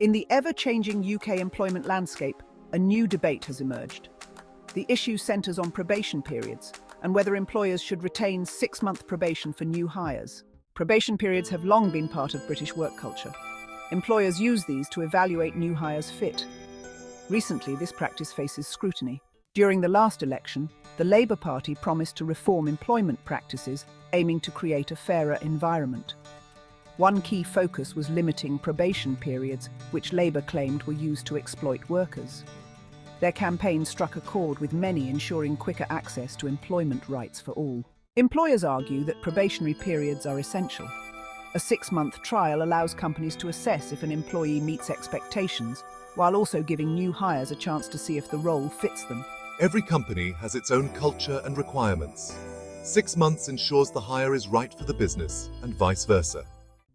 In the ever-changing UK employment landscape, a new debate has emerged. The issue centres on probation periods and whether employers should retain 6-month probation for new hires. Probation periods have long been part of British work culture. Employers use these to evaluate new hires' fit. Recently, this practice faces scrutiny. During the last election, the Labour Party promised to reform employment practices, aiming to create a fairer environment. One key focus was limiting probation periods, which Labour claimed were used to exploit workers. Their campaign struck a chord with many, ensuring quicker access to employment rights for all. Employers argue that probationary periods are essential. A 6-month trial allows companies to assess if an employee meets expectations, while also giving new hires a chance to see if the role fits them. Every company has its own culture and requirements. 6 months ensures the hire is right for the business, and vice versa.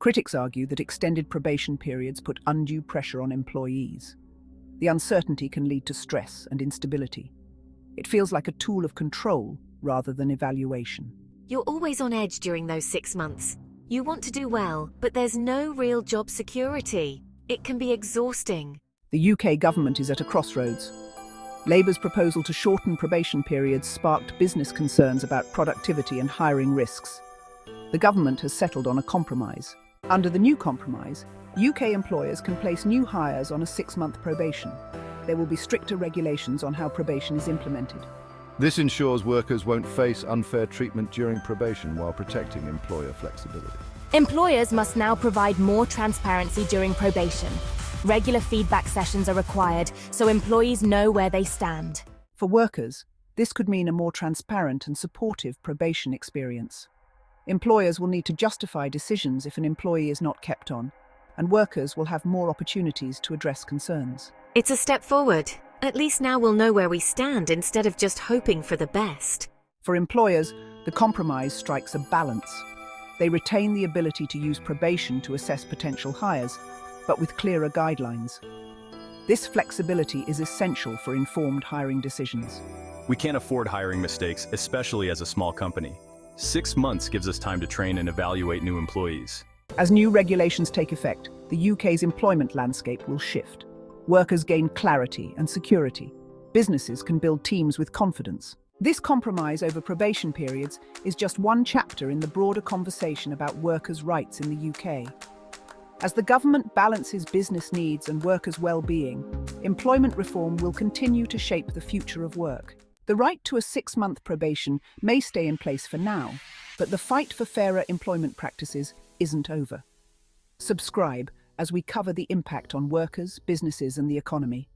Critics argue that extended probation periods put undue pressure on employees. The uncertainty can lead to stress and instability. It feels like a tool of control rather than evaluation. You're always on edge during those 6 months. You want to do well, but there's no real job security. It can be exhausting. The UK government is at a crossroads. Labour's proposal to shorten probation periods sparked business concerns about productivity and hiring risks. The government has settled on a compromise. Under the new compromise, UK employers can place new hires on a 6-month probation. There will be stricter regulations on how probation is implemented. This ensures workers won't face unfair treatment during probation while protecting employer flexibility. Employers must now provide more transparency during probation. Regular feedback sessions are required so employees know where they stand. For workers, this could mean a more transparent and supportive probation experience. Employers will need to justify decisions if an employee is not kept on, and workers will have more opportunities to address concerns. It's a step forward. At least now we'll know where we stand instead of just hoping for the best. For employers, the compromise strikes a balance. They retain the ability to use probation to assess potential hires, but with clearer guidelines. This flexibility is essential for informed hiring decisions. We can't afford hiring mistakes, especially as a small company. 6 months gives us time to train and evaluate new employees. As new regulations take effect, the UK's employment landscape will shift. Workers gain clarity and security. Businesses can build teams with confidence. This compromise over probation periods is just one chapter in the broader conversation about workers' rights in the UK. As the government balances business needs and workers' well-being, employment reform will continue to shape the future of work. The right to a 6-month probation may stay in place for now, but the fight for fairer employment practices isn't over. Subscribe as we cover the impact on workers, businesses, and the economy.